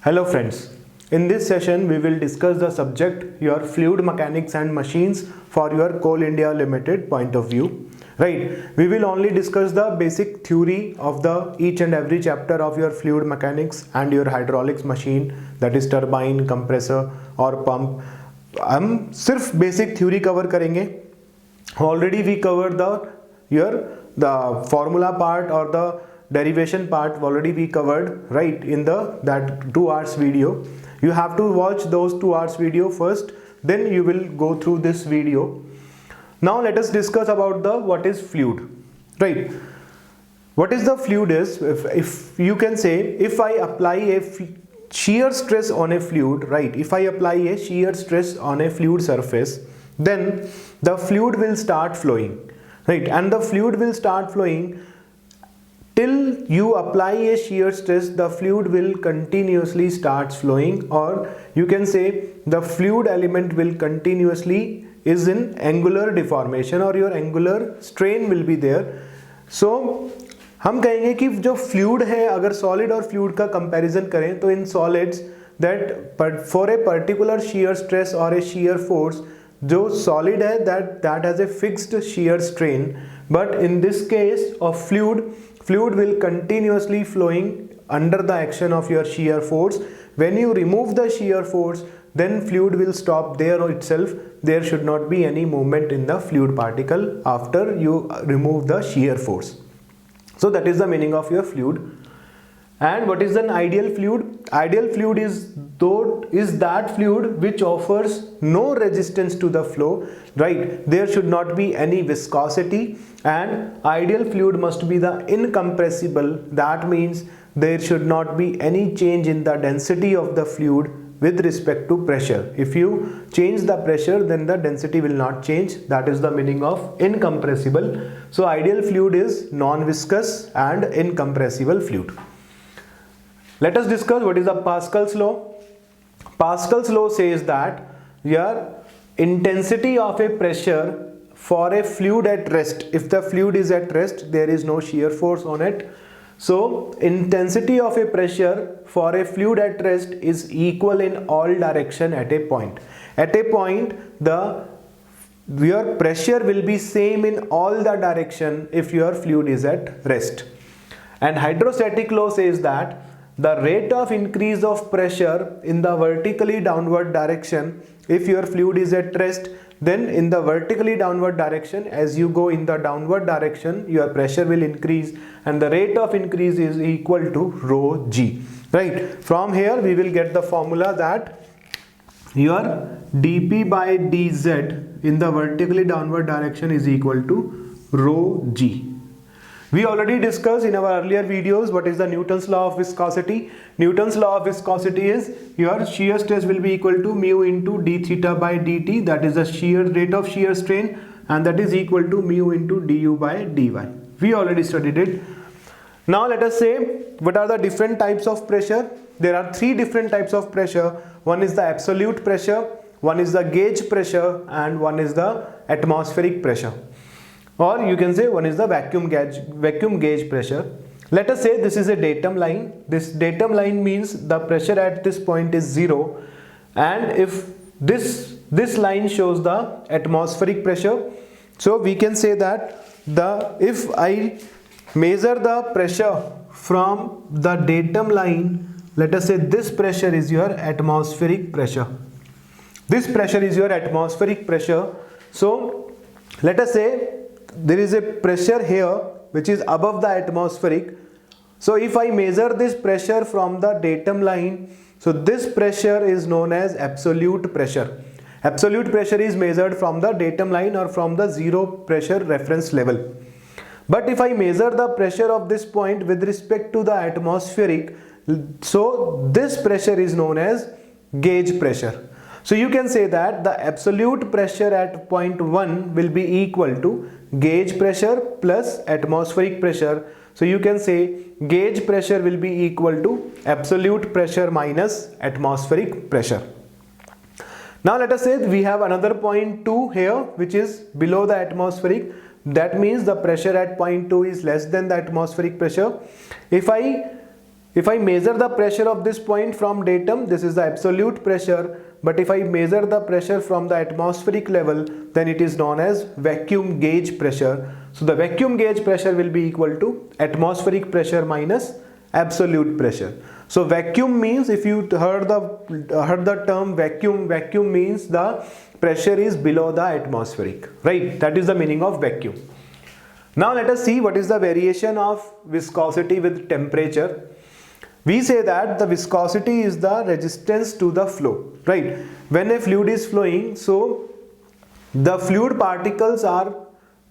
Hello friends, in this session we will discuss the subject your fluid mechanics and machines for your Coal India Limited point of view. Right, we will only discuss the basic theory of the each and every chapter of your fluid mechanics and your hydraulics machine, that is turbine, compressor और pump. हम सिर्फ basic theory cover करेंगे. Already we covered the formula part or the derivation part already we covered, right, in that 2 hours video. You have to watch those 2 hours video first, then you will go through this video. Now let us discuss about what is fluid, right? What is the fluid is, if you can say, if I apply a shear stress on a fluid, right, if I apply a shear stress on a fluid surface, then the fluid will start flowing, right, and the fluid will start flowing till you apply a shear stress. The fluid will continuously starts flowing, or you can say the fluid element will continuously is in angular deformation or your angular strain will be there. So हम कहेंगे कि जो fluid है, अगर solid और fluid का comparison करें तो in solids that for a particular shear stress और ए shear force, जो सॉलिड है that has a fixed shear strain, but in this case of fluid will continuously flowing under the action of your shear force. When you remove the shear force, then fluid will stop there itself. There should not be any movement in the fluid particle after you remove the shear force. So that is the meaning of your fluid. And what is an ideal fluid? Ideal fluid is that fluid which offers no resistance to the flow, right? There should not be any viscosity, and ideal fluid must be the incompressible. That means there should not be any change in the density of the fluid with respect to pressure. If you change the pressure, then the density will not change. That is the meaning of incompressible. So ideal fluid is non-viscous and incompressible fluid. Let us discuss what is the Pascal's law. Pascal's law says that your intensity of a pressure for a fluid at rest, if the fluid is at rest, there is no shear force on it. So intensity of a pressure for a fluid at rest is equal in all direction at a point. At a point, your pressure will be same in all the direction if your fluid is at rest. And hydrostatic law says that the rate of increase of pressure in the vertically downward direction, if your fluid is at rest, then in the vertically downward direction, as you go in the downward direction, your pressure will increase, and the rate of increase is equal to rho g, right? From here we will get the formula that your dp by dz in the vertically downward direction is equal to rho g. We already discussed in our earlier videos what is the Newton's law of viscosity. Newton's law of viscosity is your shear stress will be equal to mu into d theta by dt, that is the rate of shear strain, and that is equal to mu into du by dy. We already studied it. Now let us say what are the different types of pressure. There are 3 different types of pressure. One is the absolute pressure, one is the gauge pressure, and one is the atmospheric pressure. Or you can say one is the vacuum gauge pressure. Let us say this is a datum line. This datum line means the pressure at this point is 0, and if this line shows the atmospheric pressure, so we can say that if I measure the pressure from the datum line, let us say this pressure is your atmospheric pressure. This pressure is your atmospheric pressure. So let us say there is a pressure here which is above the atmospheric. So if I measure this pressure from the datum line, so this pressure is known as absolute pressure. Absolute pressure is measured from the datum line or from the zero pressure reference level. But if I measure the pressure of this point with respect to the atmospheric, so this pressure is known as gauge pressure. So you can say that the absolute pressure at point 1 will be equal to gauge pressure plus atmospheric pressure. So you can say gauge pressure will be equal to absolute pressure minus atmospheric pressure. Now let us say we have another point 2 here which is below the atmospheric. That means the pressure at point 2 is less than the atmospheric pressure. If I if I measure the pressure of this point from datum, this is the absolute pressure, but if I measure the pressure from the atmospheric level, then it is known as vacuum gauge pressure. So the vacuum gauge pressure will be equal to atmospheric pressure minus absolute pressure. So vacuum means, if you heard the term vacuum, vacuum means the pressure is below the atmospheric, right? That is the meaning of vacuum. Now let us see what is the variation of viscosity with temperature. We say that the viscosity is the resistance to the flow, right? When a fluid is flowing, so the fluid particles are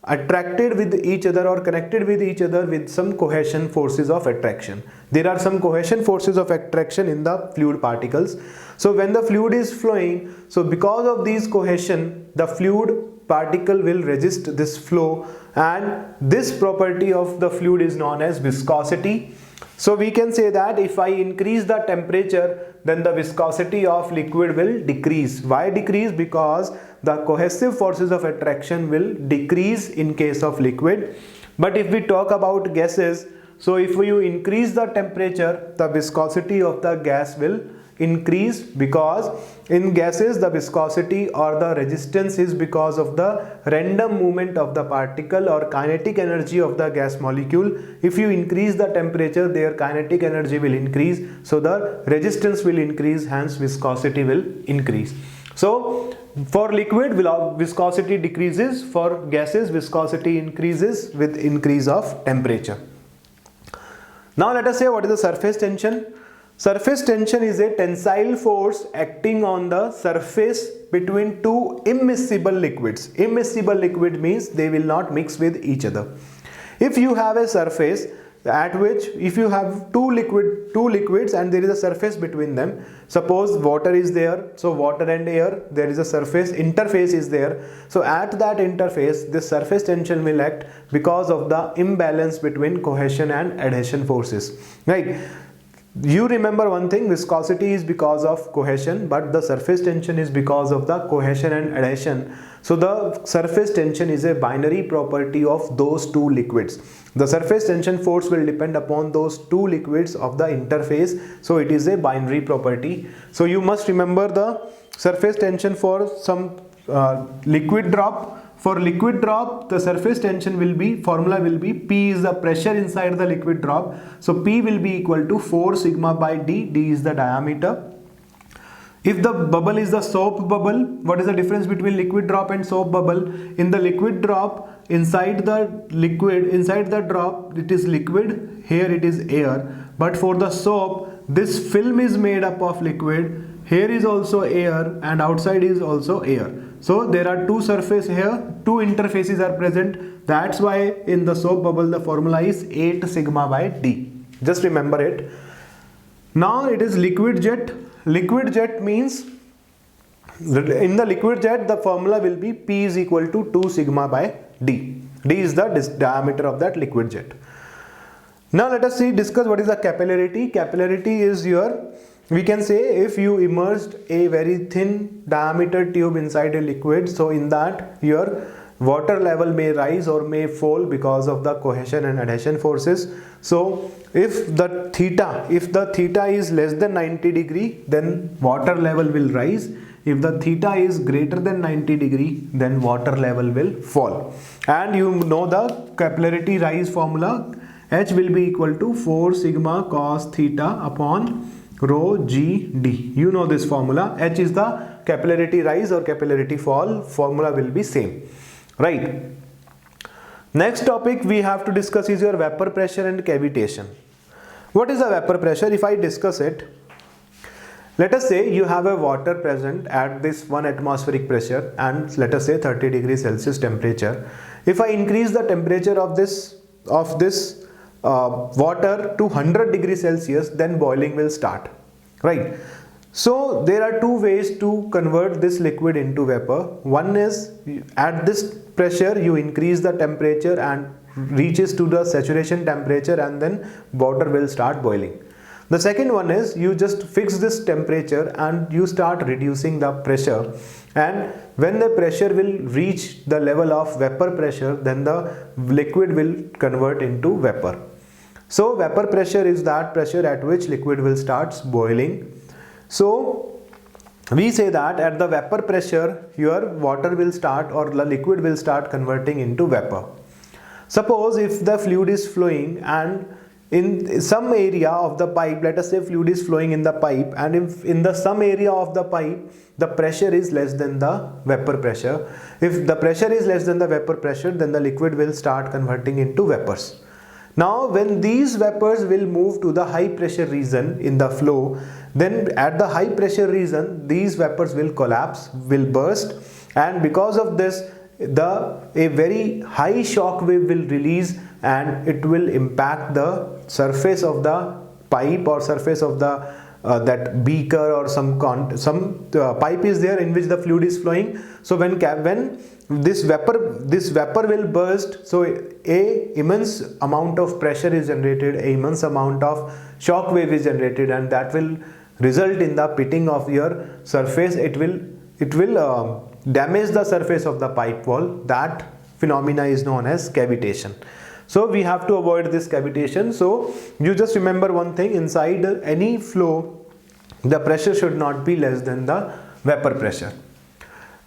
attracted with each other or connected with each other with some cohesion forces of attraction. There are some cohesion forces of attraction in the fluid particles. So when the fluid is flowing, so because of these cohesion, the fluid particle will resist this flow, and this property of the fluid is known as viscosity. So we can say that if I increase the temperature, then the viscosity of liquid will decrease. Why decrease? Because the cohesive forces of attraction will decrease in case of liquid. But if we talk about gases, so if you increase the temperature, the viscosity of the gas will increase, because in gases the viscosity or the resistance is because of the random movement of the particle or kinetic energy of the gas molecule. If you increase the temperature, their kinetic energy will increase, so the resistance will increase, hence viscosity will increase. So for liquid, viscosity decreases, for gases viscosity increases with increase of temperature. Now let us say what is the surface tension. Surface tension is a tensile force acting on the surface between two immiscible liquids. Immiscible liquid means they will not mix with each other. If you have a surface at which, if you have two liquids and there is a surface between them, suppose water is there, so water and air, there is a surface, interface is there. So at that interface, this surface tension will act because of the imbalance between cohesion and adhesion forces, right? You remember one thing, viscosity is because of cohesion, but the surface tension is because of the cohesion and adhesion. So the surface tension is a binary property of those two liquids. The surface tension force will depend upon those two liquids of the interface. So it is a binary property. So you must remember the surface tension for some liquid drop. For liquid drop, the surface tension will be, formula will be, P is the pressure inside the liquid drop. So P will be equal to 4 sigma by D. D is the diameter. If the bubble is the soap bubble, what is the difference between liquid drop and soap bubble? In the liquid drop, inside the liquid, inside the drop, it is liquid, here it is air. But for the soap, this film is made up of liquid, here is also air, and outside is also air. So there are two surfaces here, two interfaces are present. That's why in the soap bubble the formula is 8 sigma by D. Just remember it. Now it is liquid jet. Liquid jet means, in the liquid jet the formula will be P is equal to 2 sigma by D. D is the diameter of that liquid jet. Now let us discuss what is the capillarity. Capillarity is your, we can say, if you immersed a very thin diameter tube inside a liquid, so in that your water level may rise or may fall because of the cohesion and adhesion forces. So if the theta is less than 90 degree, then water level will rise. If the theta is greater than 90 degree, then water level will fall. And you know the capillarity rise formula, H will be equal to 4 sigma cos theta upon rho g d. You know this formula. H is the capillarity rise or capillarity fall. Formula will be same, right? Next topic we have to discuss is your vapor pressure and cavitation. What is the vapor pressure? If I discuss it, let us say you have a water present at this 1 atmospheric pressure and let us say 30 degrees Celsius temperature. If I increase the temperature of this water to 100 degrees Celsius, then boiling will start, right? So there are two ways to convert this liquid into vapor. One is, at this pressure you increase the temperature and reaches to the saturation temperature, and then water will start boiling. The second one is, you just fix this temperature and you start reducing the pressure, and when the pressure will reach the level of vapor pressure, then the liquid will convert into vapor. So vapor pressure is that pressure at which liquid will start boiling. So we say that at the vapor pressure your water will start, or the liquid will start converting into vapor. Suppose if the fluid is flowing and in some area of the pipe, let us say fluid is flowing in the pipe, and if in the some area of the pipe the pressure is less than the vapor pressure, if the pressure is less than the vapor pressure, then the liquid will start converting into vapors. Now when these vapors will move to the high pressure region in the flow, then at the high pressure region these vapors will collapse, will burst, and because of this a very high shock wave will release, and it will impact the surface of the pipe or surface of the that beaker, or some pipe is there in which the fluid is flowing. So when this vapor will burst, so a immense amount of pressure is generated, a immense amount of shock wave is generated, and that will result in the pitting of your surface. It will damage the surface of the pipe wall. That phenomena is known as cavitation. So we have to avoid this cavitation. So you just remember one thing: inside any flow the pressure should not be less than the vapor pressure.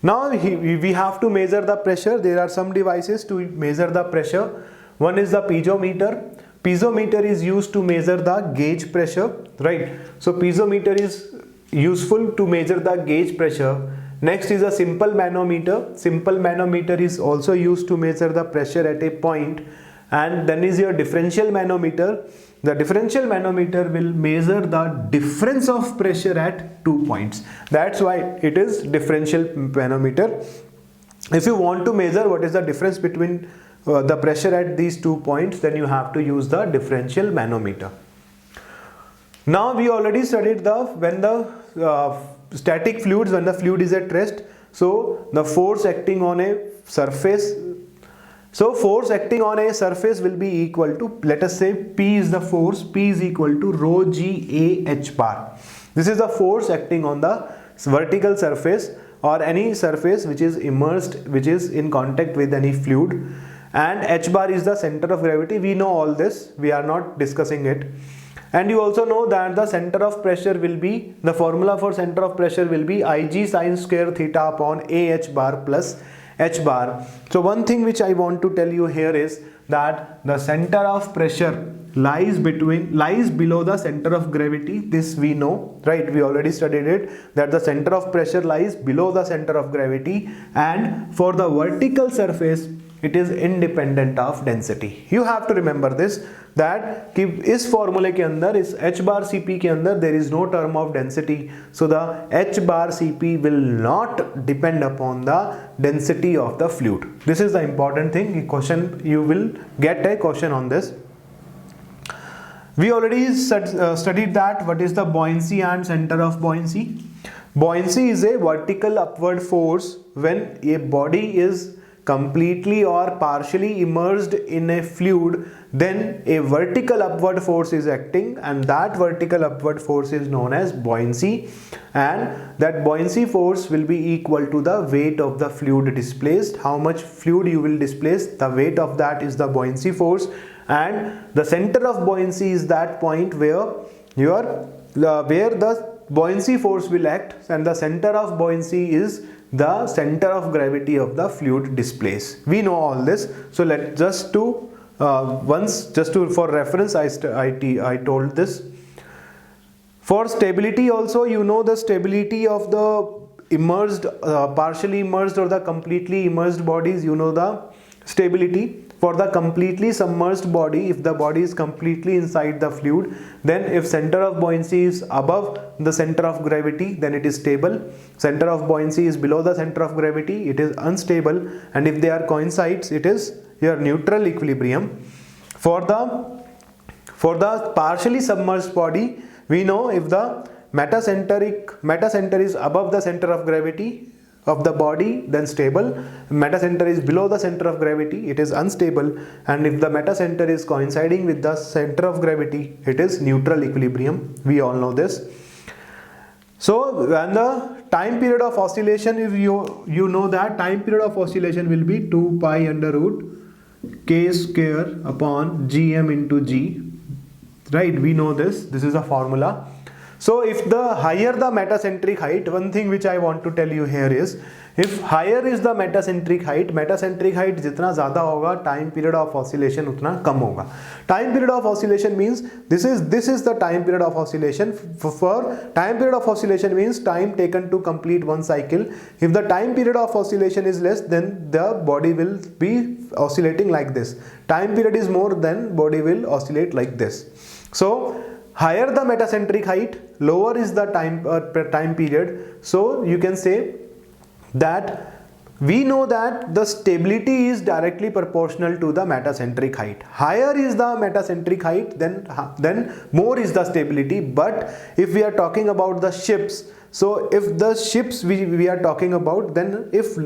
Now we have to measure the pressure. There are some devices to measure the pressure. One is the piezometer. Piezometer is used to measure the gauge pressure, right? So piezometer is useful to measure the gauge pressure. Next is a simple manometer. Simple manometer is also used to measure the pressure at a point. And then is your differential manometer. The differential manometer will measure the difference of pressure at 2 points. That's why it is differential manometer. If you want to measure what is the difference between the pressure at these 2 points, then you have to use the differential manometer. Now we already studied when the static fluids, when the fluid is at rest, so the force acting on a surface, so force acting on a surface will be equal to, let us say P is the force, P is equal to rho g A h bar. This is the force acting on the vertical surface or any surface which is immersed, which is in contact with any fluid, and h bar is the center of gravity. We know all this, we are not discussing it. And you also know that the center of pressure will be, the formula for center of pressure will be Ig sin square theta upon AH bar plus H bar. So one thing which I want to tell you here is that the center of pressure lies below the center of gravity. This we know, right? We already studied it, that the center of pressure lies below the center of gravity, and for the vertical surface it is independent of density. You have to remember this, that इस formula के अंदर, इस h bar cp के अंदर there is no term of density, so the h bar cp will not depend upon the density of the fluid. This is the important thing. Question, you will get a question on this. We already studied that what is the buoyancy and center of buoyancy. Buoyancy is a vertical upward force when a body is completely or partially immersed in a fluid, then a vertical upward force is acting, and that vertical upward force is known as buoyancy, and that buoyancy force will be equal to the weight of the fluid displaced. How much fluid you will displace, the weight of that is the buoyancy force, and the center of buoyancy is that point where the buoyancy force will act, and the center of buoyancy is the center of gravity of the fluid displaced. We know all this, so for reference I told this. For stability also, you know the stability of the immersed, partially immersed or the completely immersed bodies, you know the stability. For the completely submerged body, if the body is completely inside the fluid, then if center of buoyancy is above the center of gravity, then it is stable. Center of buoyancy is below the center of gravity, it is unstable. And if they are coincides, it is your neutral equilibrium. For the partially submerged body, we know if the metacenter is above the center of gravity of the body, then stable. Metacenter is below the center of gravity, it is unstable. And if the metacenter is coinciding with the center of gravity, it is neutral equilibrium. We all know this. So when the time period of oscillation, if you know that time period of oscillation will be 2 pi under root k square upon gm into g. right? We know this is a formula. So if the higher the metacentric height, one thing which I want to tell you here is, if higher is the metacentric height जितना ज़्यादा होगा, time period of oscillation उतना कम होगा. Time period of oscillation means this is the time period of oscillation. For time period of oscillation means time taken to complete one cycle. If the time period of oscillation is less, then the body will be oscillating like this. Time period is more, then body will oscillate like this. So higher the metacentric height, lower is the time period. So you can say that we know that the stability is directly proportional to the metacentric height. Higher is the metacentric height, then more is the stability. But if we are talking about the ships, so if the ships we are talking about, then if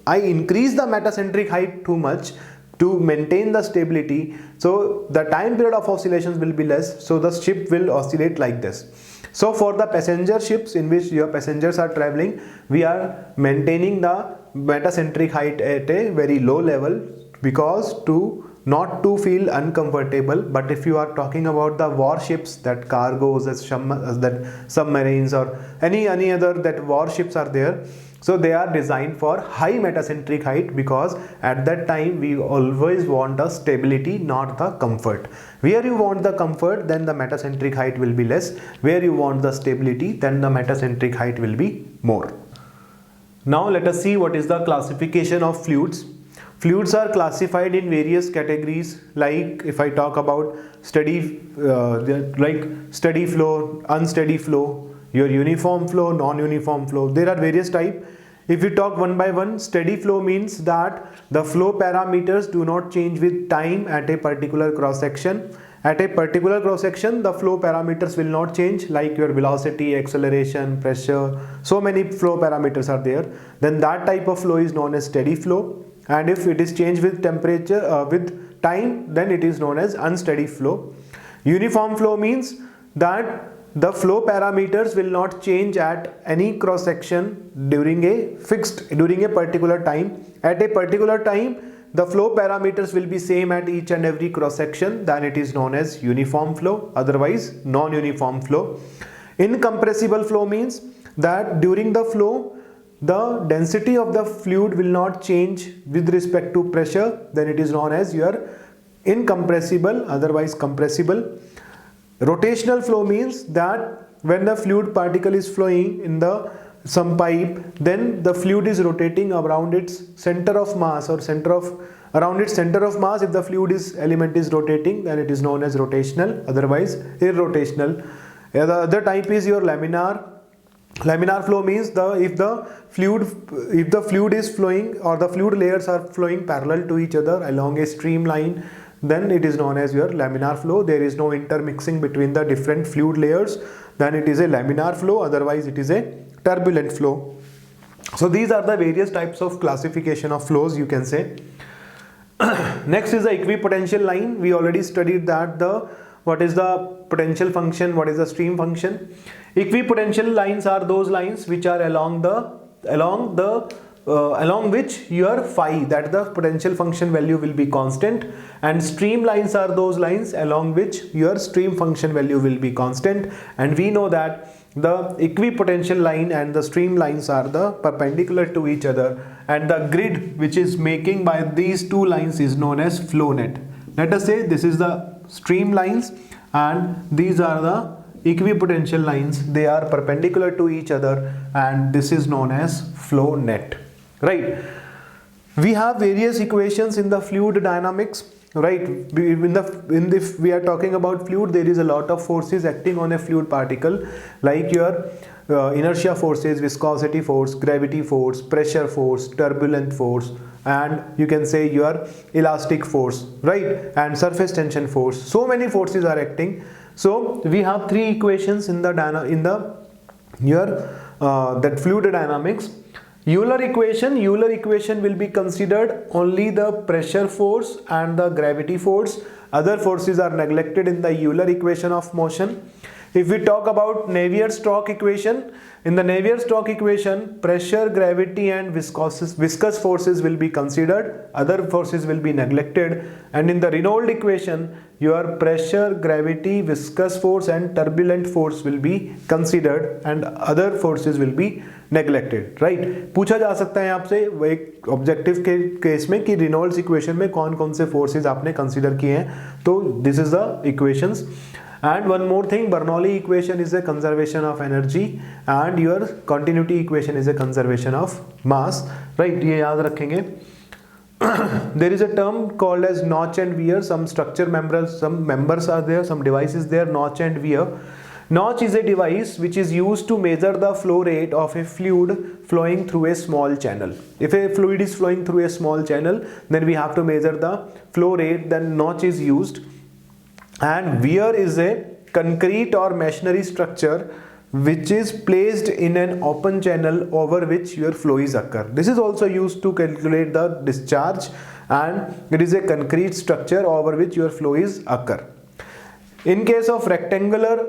I increase the metacentric height too much to maintain the stability, so the time period of oscillations will be less, so the ship will oscillate like this. So for the passenger ships in which your passengers are traveling, we are maintaining the metacentric height at a very low level, because not to feel uncomfortable. But if you are talking about the warships, that cargoes, that submarines, or any other that warships are there, so they are designed for high metacentric height, because at that time we always want a stability, not the comfort. Where you want the comfort, then the metacentric height will be less. Where you want the stability, then the metacentric height will be more. Now let us see what is the classification of fluids. Fluids are classified in various categories, like if I talk about steady flow, unsteady flow, your uniform flow, non-uniform flow. There are various types. If you talk one by one, steady flow means that the flow parameters do not change with time at a particular cross section. At a particular cross section, the flow parameters will not change, like your velocity, acceleration, pressure. So many flow parameters are there. Then that type of flow is known as steady flow. And if it is changed with temperature, with time, then it is known as unsteady flow. Uniform flow means that the flow parameters will not change at any cross section during a particular time. At a particular time, the flow parameters will be same at each and every cross section, then it is known as uniform flow, otherwise non-uniform flow. Incompressible flow means that during the flow, the density of the fluid will not change with respect to pressure, then it is known as your incompressible, otherwise compressible. Rotational flow means that when the fluid particle is flowing in some pipe, then the fluid is rotating around its center of mass, or around its center of mass. If the fluid element is rotating, then it is known as rotational, otherwise irrotational. The other type is your laminar. Laminar flow means if the fluid is flowing, or the fluid layers are flowing parallel to each other along a streamline, then it is known as your laminar flow. There is no intermixing between the different fluid layers, then it is a laminar flow, otherwise it is a turbulent flow. So these are the various types of classification of flows, you can say. Next is the equipotential line. We already studied that what is the potential function, what is the stream function. Equipotential lines are those lines which are along which your phi, that the potential function value, will be constant, and stream lines are those lines along which your stream function value will be constant. And we know that the equipotential line and the stream lines are the perpendicular to each other, and the grid which is making by these two lines is known as flow net. Let us say this is the stream lines and these are the equipotential lines. They are perpendicular to each other, and this is known as flow net. Right? We have various equations in the fluid dynamics. Right? If we are talking about fluid, there is a lot of forces acting on a fluid particle, like your inertia forces, viscosity force, gravity force, pressure force, turbulent force, and you can say your elastic force, right? And surface tension force. So many forces are acting. So we have three equations in that fluid dynamics. Euler equation will be considered only the pressure force and the gravity force. Other forces are neglected in the Euler equation of motion. If we talk about Navier-Stokes equation, in the Navier-Stokes equation, pressure, gravity and viscous forces will be considered, other forces will be neglected, and in the Reynolds equation, your pressure, gravity, viscous force and turbulent force will be considered and other forces will be neglected, right? पूछा जा सकता है आपसे वो एक objective के case में कि Reynolds equation में कौन कौन से forces आपने consider किए हैं, तो this is the equations. And one more thing, Bernoulli equation is a conservation of energy and your continuity equation is a conservation of mass, right? ये याद रखेंगे. There is a term called as notch and weir. Some structure members, some members are there, some devices there, notch and weir. Notch is a device which is used to measure the flow rate of a fluid flowing through a small channel. If a fluid is flowing through a small channel, then we have to measure the flow rate, then notch is used. And weir is a concrete or masonry structure which is placed in an open channel over which your flow is occur. This is also used to calculate the discharge, and it is a concrete structure over which your flow is occur. In case of rectangular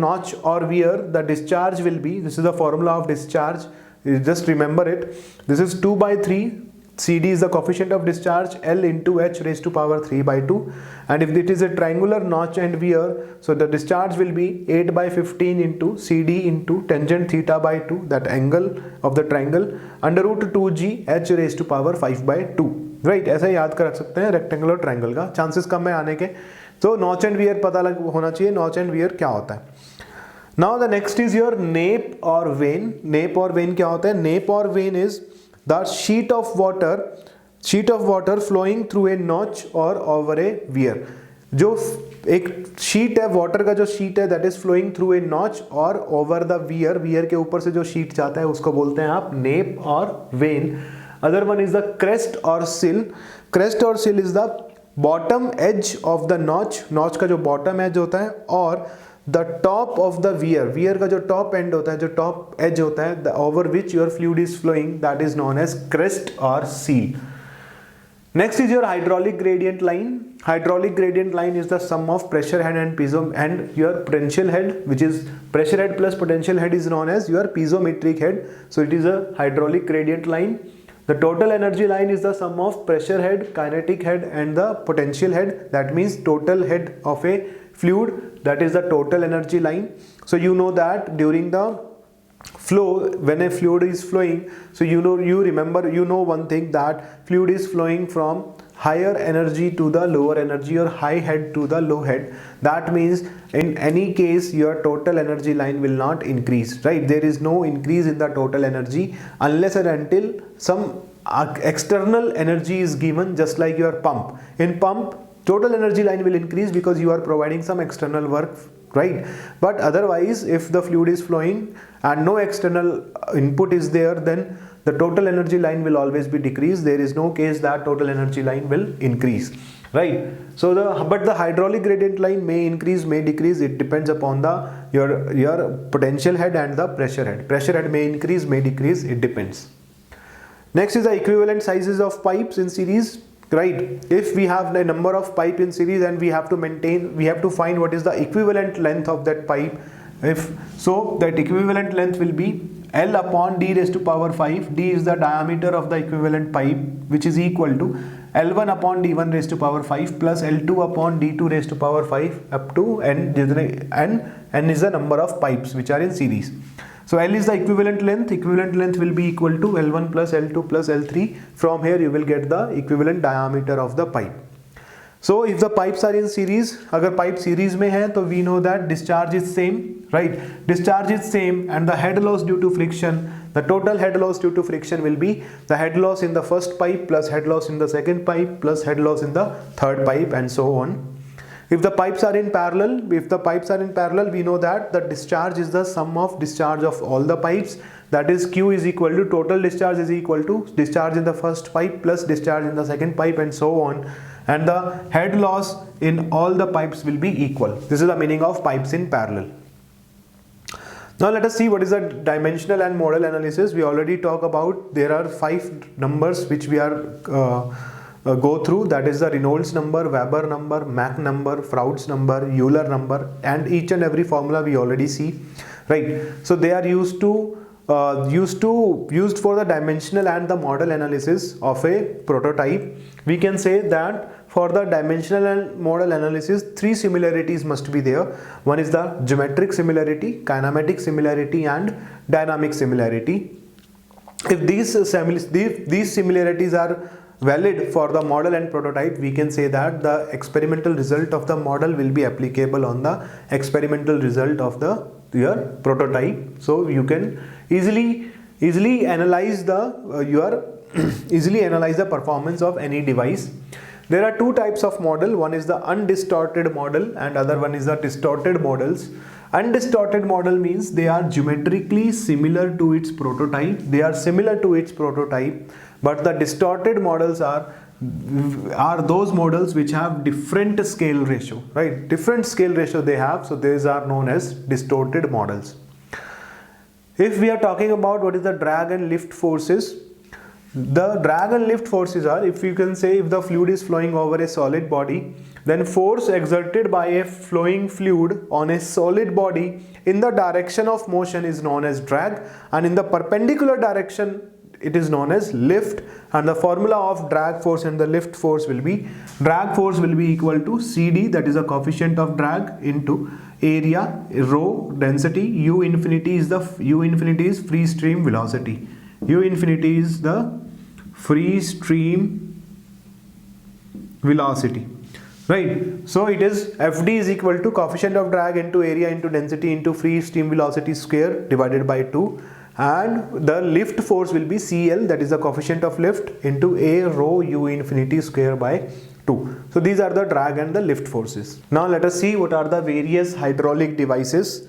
notch or weir, the discharge will be, this is the formula of discharge, you just remember it, this is 2 by 3. CD is the coefficient of discharge, L into H raised to power 3 by 2, and if it is a triangular notch and weir, so the discharge will be 8 by 15 into CD into tangent theta by 2, that angle of the triangle, under root 2g H raised to power 5 by 2, right? ऐसा याद कर रख सकते हैं rectangular triangle का, chances कम है आने के. तो नॉच एंड वियर पता होना चाहिए नॉच एंड वियर क्या होता है. Now the next is your nape or vein. Nape or vein क्या होता है? Nape or vein is the sheet of water flowing through a notch or over a weir. जो एक शीट है water का, जो शीट है that is flowing through a notch और ओवर द वियर, वियर के ऊपर से जो शीट जाता है उसको बोलते हैं आप नेप और vein. Other one is the crest और सिल. क्रेस्ट और sill is the bottom edge of the notch, notch का जो बॉटम एज होता है, और the top of the weir, weir का जो टॉप एंड होता है, जो टॉप एज होता है, over which your fluid is flowing, that is known as crest और sill. Next is your hydraulic gradient line. Hydraulic gradient line is the sum of pressure head and and your potential head, which is pressure head plus potential head is known as your piezometric head. So it is a hydraulic gradient line. The total energy line is the sum of pressure head, kinetic head and the potential head. That means total head of a fluid, that is the total energy line. So you know that during the flow, when a fluid is flowing, so you know one thing, that fluid is flowing from higher energy to the lower energy or high head to the low head. That means in any case your total energy line will not increase, right? There is no increase in the total energy unless and until some external energy is given, just like your pump. In pump, total energy line will increase because you are providing some external work, right? But otherwise, if the fluid is flowing and no external input is there, then the total energy line will always be decreased. There is no case that total energy line will increase, right? So but the hydraulic gradient line may increase, may decrease. It depends upon your potential head and the pressure head. Pressure head may increase, may decrease. It depends. Next is the equivalent sizes of pipes in series. Right, if we have a number of pipe in series and we have to find what is the equivalent length of that pipe. If so, that equivalent length will be L upon D raised to power 5. D is the diameter of the equivalent pipe, which is equal to L1 upon D1 raised to power 5 plus L2 upon D2 raised to power 5 up to N, N is the number of pipes which are in series. So L is the equivalent length will be equal to L1 plus L2 plus L3. From here you will get the equivalent diameter of the pipe. So if the pipes are in series, अगर pipe series में है तो we know that discharge is same, right? Discharge is same and the head loss due to friction, the total head loss due to friction will be the head loss in the first pipe plus head loss in the second pipe plus head loss in the third pipe and so on. If the pipes are in parallel, we know that the discharge is the sum of discharge of all the pipes. That is Q is equal to total discharge is equal to discharge in the first pipe plus discharge in the second pipe and so on. And the head loss in all the pipes will be equal. This is the meaning of pipes in parallel. Now let us see what is the dimensional and model analysis. We already talked about there are 5 numbers which we are go through, that is the Reynolds number, Weber number, Mach number, Froude's number, Euler number, and each and every formula we already see, right? So they are used for the dimensional and the model analysis of a prototype. We can say that for the dimensional and model analysis, three similarities must be there. One is the geometric similarity, kinematic similarity, and dynamic similarity. If these similarities are valid for the model and prototype, we can say that the experimental result of the model will be applicable on the experimental result of your prototype. So you can easily analyze the performance of any device. There are two types of model. One is the undistorted model and other one is the distorted models. Undistorted model means they are geometrically similar to its prototype. They are similar to its prototype, but the distorted models are those models which have different scale ratio, right? Different scale ratio they have, so these are known as distorted models. If we are talking about what is the drag and lift forces, the drag and lift forces are, if you can say, if the fluid is flowing over a solid body, then force exerted by a flowing fluid on a solid body in the direction of motion is known as drag, and in the perpendicular direction it is known as lift. And the formula of drag force and the lift force will be, drag force will be equal to CD, that is a coefficient of drag, into area, rho, density, U infinity is free stream velocity. U infinity is the free stream velocity, right? So it is FD is equal to coefficient of drag into area into density into free stream velocity square divided by 2, and the lift force will be CL, that is the coefficient of lift, into A rho U infinity square by 2. So these are the drag and the lift forces. Now let us see what are the various hydraulic devices.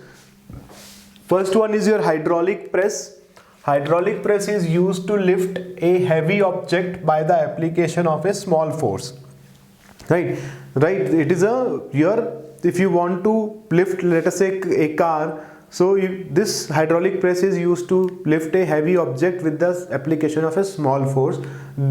First one is your hydraulic press. Hydraulic press is used to lift a heavy object by the application of a small force, right? It is if you want to lift, let us say, a car, so this hydraulic press is used to lift a heavy object with the application of a small force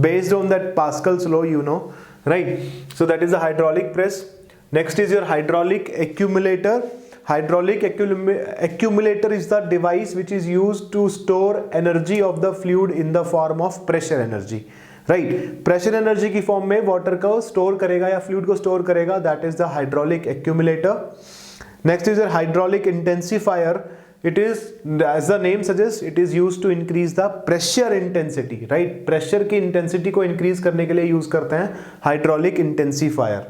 based on that Pascal's law, you know, right? So that is the hydraulic press. Next is your hydraulic accumulator. Hydraulic accumulator is the device which is used to store energy of the fluid in the form of pressure energy, right? Pressure energy की form में water को store करेगा या fluid को store करेगा, that is the hydraulic accumulator. Next is your hydraulic intensifier. It is, as the name suggests, it is used to increase the pressure intensity, right? Pressure की intensity को increase करने के लिए use करते हैं hydraulic intensifier.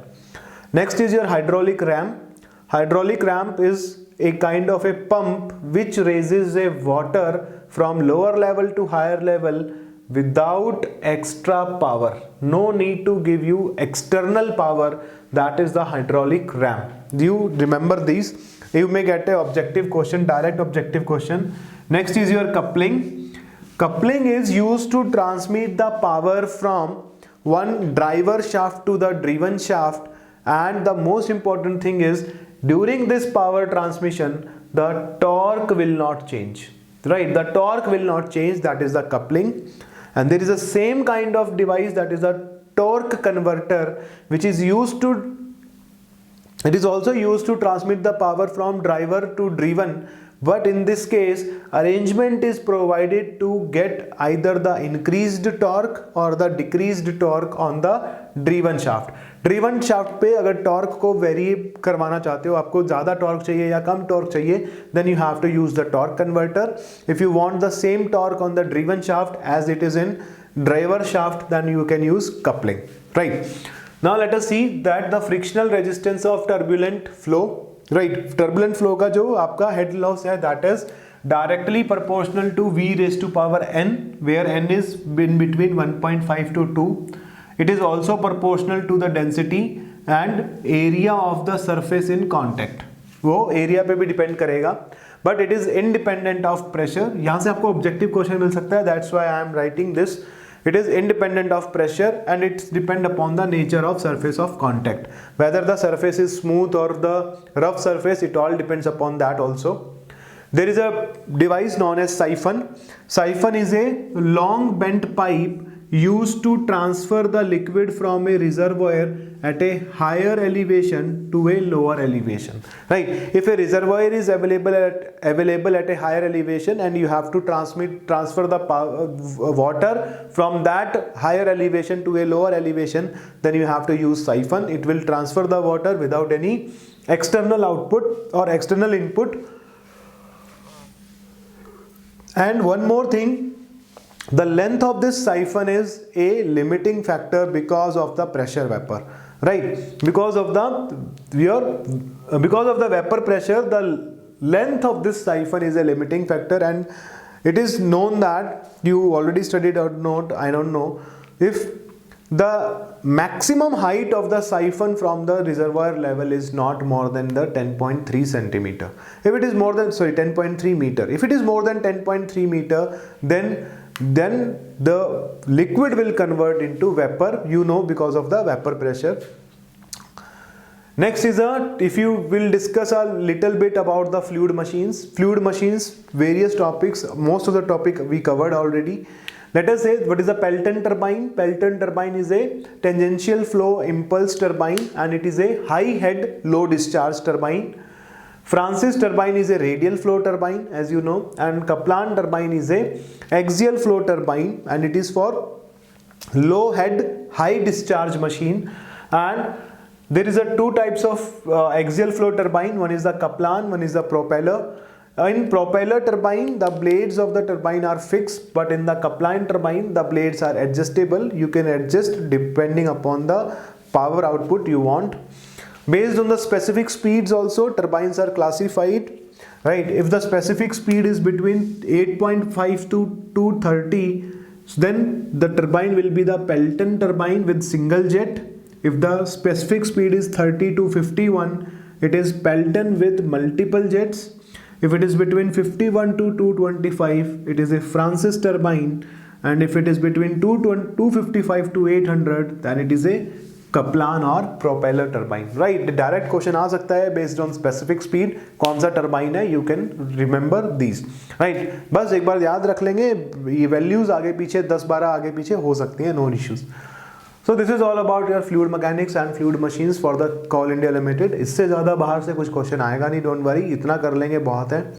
Next is your hydraulic ram. Hydraulic ramp is a kind of a pump which raises a water from lower level to higher level without extra power. No need to give you external power. That is the hydraulic ramp. Do you remember these? You may get a objective question, direct objective question. Next is your coupling. Coupling is used to transmit the power from one driver shaft to the driven shaft, and the most important thing is, during this power transmission, the torque will not change, right? The torque will not change, that is the coupling. And there is a same kind of device, that is a torque converter, which is used to, it is also used to transmit the power from driver to driven, but in this case arrangement is provided to get either the increased torque or the decreased torque on the driven shaft. Driven shaft पे अगर torque को very करवाना चाहते हो, आपको ज़्यादा torque चाहिए या कम टॉर्क चाहिए, then you have to use the torque converter. If you want the same torque on the driven shaft as it is in driver shaft, then you can use coupling, right. Now let us see that the frictional resistance of turbulent flow, right. Turbulent flow का जो आपका head loss है, that is directly proportional to V raised to power n, where n is in between 1.5 to 2. It is also proportional to the density and area of the surface in contact. वो area पे भी depend करेगा, but it is independent of pressure. यहाँ से आपको objective question मिल सकता है, that's why I am writing this. It is independent of pressure and it depends upon the nature of surface of contact. Whether the surface is smooth or the rough surface, it all depends upon that also. There is a device known as siphon. Siphon is a long bent pipe used to transfer the liquid from a reservoir at a higher elevation to a lower elevation, right? If a reservoir is available at a higher elevation and you have to transfer the water from that higher elevation to a lower elevation, then you have to use siphon. It will transfer the water without any external output or external input. And one more thing, the length of this siphon is a limiting factor because of the pressure vapor, right? Because of the vapor pressure, the length of this siphon is a limiting factor, and it is known that you already studied or not, I don't know, if the maximum height of the siphon from the reservoir level is not more than the 10.3 centimeter. If it is more than 10.3 meter. If it is more than 10.3 meter, then the liquid will convert into vapor, because of the vapor pressure. Next is if you will discuss a little bit about the fluid machines. Fluid machines, various topics, most of the topic we covered already. Let us say, what is a Pelton turbine? Pelton turbine is a tangential flow impulse turbine, and it is a high head low discharge turbine. Francis turbine is a radial flow turbine, as you know, and Kaplan turbine is a axial flow turbine, and it is for low head high discharge machine. And there is a two types of axial flow turbine. One is the Kaplan, one is the propeller. In propeller turbine, the blades of the turbine are fixed, but in the Kaplan turbine, the blades are adjustable. You can adjust depending upon the power output you want. Based on the specific speeds also, turbines are classified, right? If the specific speed is between 8.5 to 230, then the turbine will be the Pelton turbine with single jet. If the specific speed is 30 to 51, it is Pelton with multiple jets. If it is between 51 to 225, it is a Francis turbine. And if it is between 255 to 800, then it is a Kaplan or propeller turbine, right? The direct question आ सकता है based on specific speed, कौन सा turbine है, you can remember these, right? बस एक बार याद रख लेंगे, ये values आगे पीछे 10-12 आगे पीछे हो सकती हैं, no issues. So this is all about your fluid mechanics and fluid machines for the Coal India Limited. इससे ज़्यादा बाहर से कुछ क्वेश्चन आएगा नहीं, don't worry, इतना कर लेंगे बहुत है.